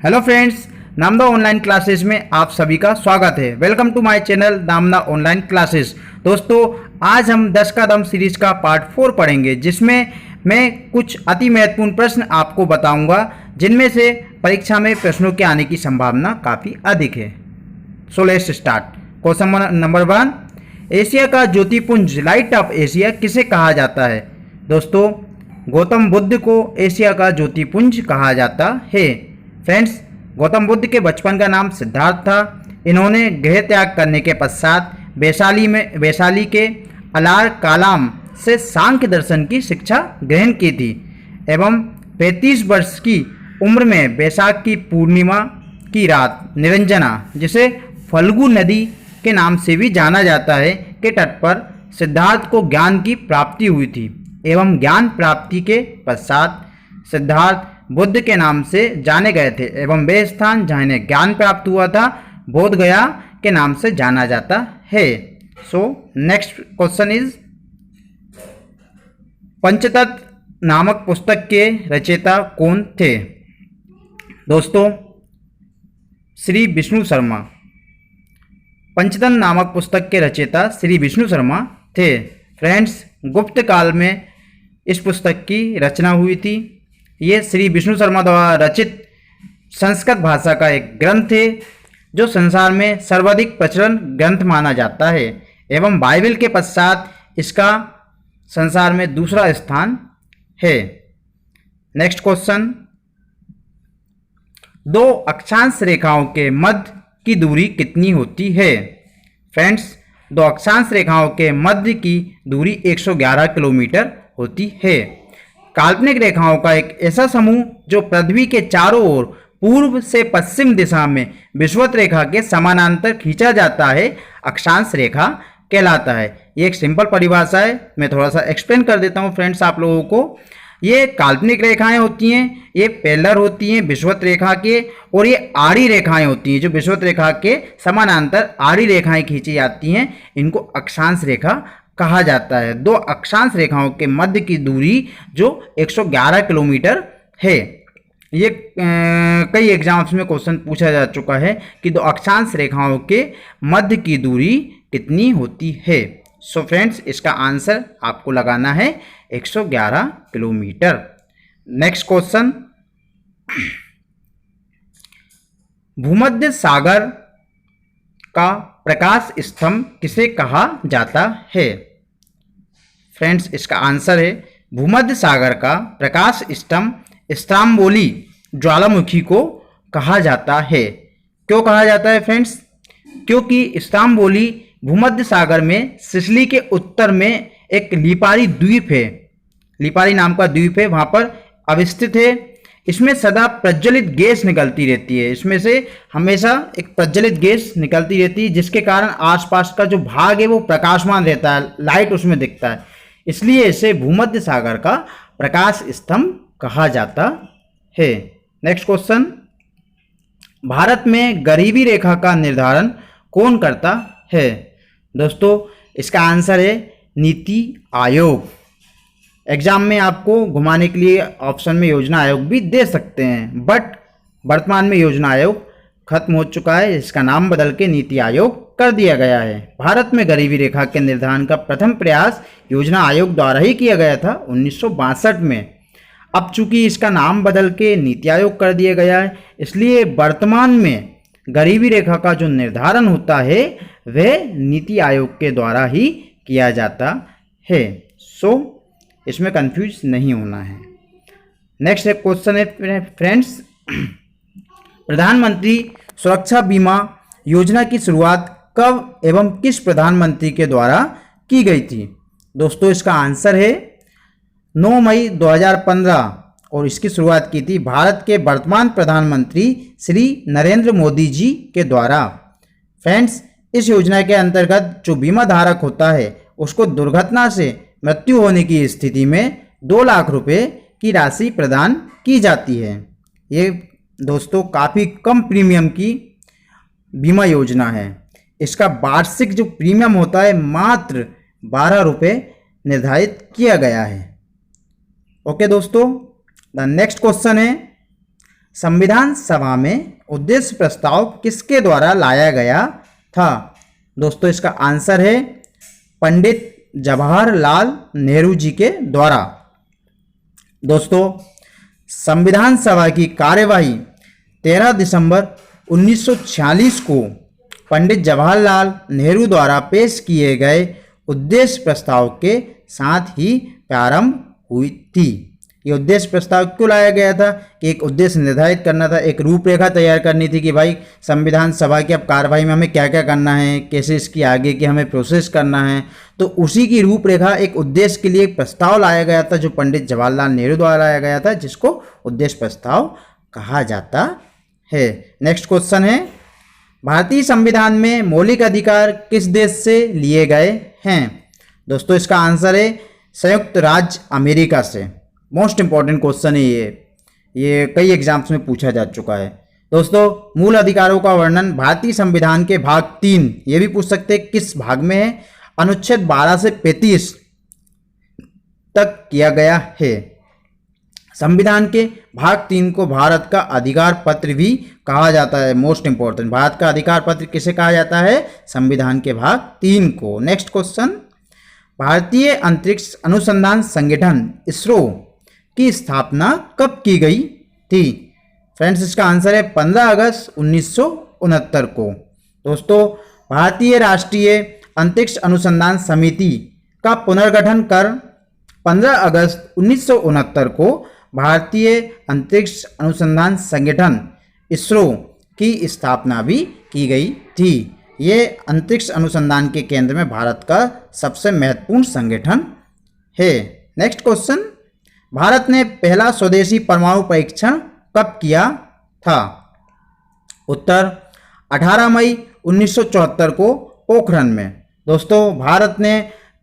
Hello friends, Namda online classes में आप सभी का स्वागत है। Welcome to my channel Namda online classes. दोस्तों, आज हम 10 का दम सीरीज का पार्ट 4 पढ़ेंगे, जिसमें मैं कुछ अति महत्वपूर्ण प्रश्न आपको बताऊंगा, जिनमें से परीक्षा में प्रश्नों के आने की संभावना काफ़ी अधिक है। So let's start. Question number 1, Asia का ज्योतिपुंज लाइट ऑफ एशिया किसे कहा जाता है? दोस्तों, गौतम बुद्ध को एशिया का ज्योतिपुंज कहा जाता है। फ्रेंड्स, गौतम बुद्ध के बचपन का नाम सिद्धार्थ था। इन्होंने गृह त्याग करने के पश्चात वैशाली के अलार कालाम से सांख्य दर्शन की शिक्षा ग्रहण की थी एवं 35 वर्ष की उम्र में वैशाख की पूर्णिमा की रात निरंजना, जिसे फल्गु नदी के नाम से भी जाना जाता है, के तट पर सिद्धार्थ को ज्ञान की प्राप्ति हुई थी एवं ज्ञान प्राप्ति के पश्चात सिद्धार्थ बुद्ध के नाम से जाने गए थे एवं वे स्थान जहाँ इन्हें ज्ञान प्राप्त हुआ था बोध गया के नाम से जाना जाता है। सो नेक्स्ट क्वेश्चन इज, पंचतत्व नामक पुस्तक के रचयिता कौन थे? दोस्तों, श्री विष्णु शर्मा। पंचतत्व नामक पुस्तक के रचयिता श्री विष्णु शर्मा थे। फ्रेंड्स, गुप्त काल में इस पुस्तक की रचना हुई थी। ये श्री विष्णु शर्मा द्वारा रचित संस्कृत भाषा का एक ग्रंथ है, जो संसार में सर्वाधिक प्रचलन ग्रंथ माना जाता है एवं बाइबल के पश्चात इसका संसार में दूसरा स्थान है। नेक्स्ट क्वेश्चन, दो अक्षांश रेखाओं के मध्य की दूरी कितनी होती है? फ्रेंड्स, दो अक्षांश रेखाओं के मध्य की दूरी 111 किलोमीटर होती है। काल्पनिक रेखाओं का एक ऐसा समूह जो पृथ्वी के चारों ओर पूर्व से पश्चिम दिशा में विषुवत रेखा के समानांतर खींचा जाता है, अक्षांश रेखा कहलाता है। ये एक सिंपल परिभाषा है, मैं थोड़ा सा एक्सप्लेन कर देता हूँ फ्रेंड्स आप लोगों को। ये काल्पनिक रेखाएं होती हैं, ये पैरेलल होती हैं विषुवत रेखा के, और ये आड़ी रेखाएं होती हैं जो विषुवत रेखा के समानांतर आड़ी रेखाएं खींची जाती हैं, इनको अक्षांश रेखा कहा जाता है। दो अक्षांश रेखाओं के मध्य की दूरी जो 111 किलोमीटर है। ये कई एग्जाम्स में क्वेश्चन पूछा जा चुका है कि दो अक्षांश रेखाओं के मध्य की दूरी कितनी होती है। सो फ्रेंड्स, इसका आंसर आपको लगाना है 111 किलोमीटर। नेक्स्ट क्वेश्चन, भूमध्य सागर का प्रकाश स्तंभ किसे कहा जाता है? फ्रेंड्स, इसका आंसर है भूमध्य सागर का प्रकाश स्तंभ स्ट्राम्बोली ज्वालामुखी को कहा जाता है। क्यों कहा जाता है फ्रेंड्स? क्योंकि स्ट्राम्बोली भूमध्य सागर में सिसिली के उत्तर में एक लिपारी द्वीप है, लिपारी नाम का द्वीप है, वहाँ पर अवस्थित है। इसमें सदा प्रज्वलित गैस निकलती रहती है, इसमें से हमेशा एक प्रज्वलित गैस निकलती रहती है, जिसके कारण आसपास का जो भाग है वो प्रकाशमान रहता है, लाइट उसमें दिखता है, इसलिए इसे भूमध्य सागर का प्रकाश स्तंभ कहा जाता है। नेक्स्ट क्वेश्चन, भारत में गरीबी रेखा का निर्धारण कौन करता है? दोस्तों, इसका आंसर है नीति आयोग। एग्जाम में आपको घुमाने के लिए ऑप्शन में योजना आयोग भी दे सकते हैं, बट वर्तमान में योजना आयोग खत्म हो चुका है, इसका नाम बदल के नीति आयोग कर दिया गया है। भारत में गरीबी रेखा के निर्धारण का प्रथम प्रयास योजना आयोग द्वारा ही किया गया था 1962 में। अब चूंकि इसका नाम बदल के नीति आयोग कर दिया गया है, इसलिए वर्तमान में गरीबी रेखा का जो निर्धारण होता है वह नीति आयोग के द्वारा ही किया जाता है। सो इसमें कंफ्यूज नहीं होना है। नेक्स्ट एक क्वेश्चन है फ्रेंड्स, प्रधानमंत्री सुरक्षा बीमा योजना की शुरुआत कब एवं किस प्रधानमंत्री के द्वारा की गई थी? दोस्तों, इसका आंसर है 9 मई 2015 और इसकी शुरुआत की थी भारत के वर्तमान प्रधानमंत्री श्री नरेंद्र मोदी जी के द्वारा। फ्रेंड्स, इस योजना के अंतर्गत जो बीमा धारक होता है उसको दुर्घटना से मृत्यु होने की स्थिति में 2 लाख रुपए की राशि प्रदान की जाती है। ये दोस्तों काफ़ी कम प्रीमियम की बीमा योजना है। इसका वार्षिक जो प्रीमियम होता है मात्र 12 रुपये निर्धारित किया गया है। ओके दोस्तों, द नेक्स्ट क्वेश्चन है, संविधान सभा में उद्देश्य प्रस्ताव किसके द्वारा लाया गया था? दोस्तों इसका आंसर है पंडित जवाहरलाल नेहरू जी के द्वारा। दोस्तों संविधान सभा की कार्यवाही 13 दिसंबर 1946 को पंडित जवाहरलाल नेहरू द्वारा पेश किए गए उद्देश्य प्रस्ताव के साथ ही प्रारंभ हुई थी। ये उद्देश्य प्रस्ताव क्यों लाया गया था कि एक उद्देश्य निर्धारित करना था, एक रूपरेखा तैयार करनी थी कि भाई संविधान सभा की अब कार्यवाही में हमें क्या क्या करना है, कैसे इसकी आगे की हमें प्रोसेस करना है। तो उसी की रूपरेखा एक उद्देश्य के लिए एक प्रस्ताव लाया गया था जो पंडित जवाहरलाल नेहरू द्वारा लाया गया था, जिसको उद्देश्य प्रस्ताव कहा जाता है। नेक्स्ट क्वेश्चन है, भारतीय संविधान में मौलिक अधिकार किस देश से लिए गए हैं? दोस्तों इसका आंसर है संयुक्त राज्य अमेरिका से। मोस्ट इंपॉर्टेंट क्वेश्चन है ये कई एग्जाम्स में पूछा जा चुका है। दोस्तों मूल अधिकारों का वर्णन भारतीय संविधान के भाग 3, ये भी पूछ सकते हैं किस भाग में है, अनुच्छेद 12 से 35 तक किया गया है। संविधान के भाग 3 को भारत का अधिकार पत्र भी कहा जाता है। मोस्ट इंपॉर्टेंट, भारत का अधिकार पत्र किसे कहा जाता है? संविधान के भाग 3 को। नेक्स्ट क्वेश्चन, भारतीय अंतरिक्ष अनुसंधान संगठन इसरो की स्थापना कब की गई थी? फ्रेंड्स इसका आंसर है 15 अगस्त 1969 को। दोस्तों भारतीय राष्ट्रीय अंतरिक्ष अनुसंधान समिति का पुनर्गठन कर 15 अगस्त 1969 को भारतीय अंतरिक्ष अनुसंधान संगठन इसरो की स्थापना भी की गई थी। ये अंतरिक्ष अनुसंधान के केंद्र में भारत का सबसे महत्वपूर्ण संगठन है। नेक्स्ट क्वेश्चन, भारत ने पहला स्वदेशी परमाणु परीक्षण कब किया था? उत्तर 18 मई 1974 को पोखरण में। दोस्तों भारत ने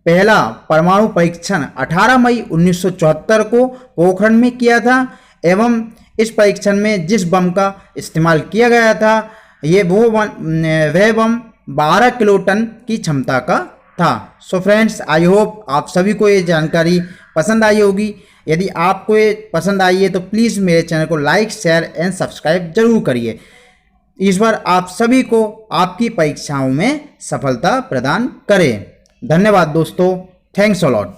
पहला परमाणु परीक्षण 18 मई 1974 को पोखरण में किया था एवं इस परीक्षण में जिस बम का इस्तेमाल किया गया था वह बम 12 किलोटन की क्षमता का था। सो फ्रेंड्स आई होप आप सभी को ये जानकारी पसंद आई होगी। यदि आपको ये पसंद आई है तो प्लीज़ मेरे चैनल को लाइक, शेयर एंड सब्सक्राइब जरूर करिए। ईश्वर आप सभी को आपकी परीक्षाओं में सफलता प्रदान करें। धन्यवाद दोस्तों, थैंक्स अ लॉट।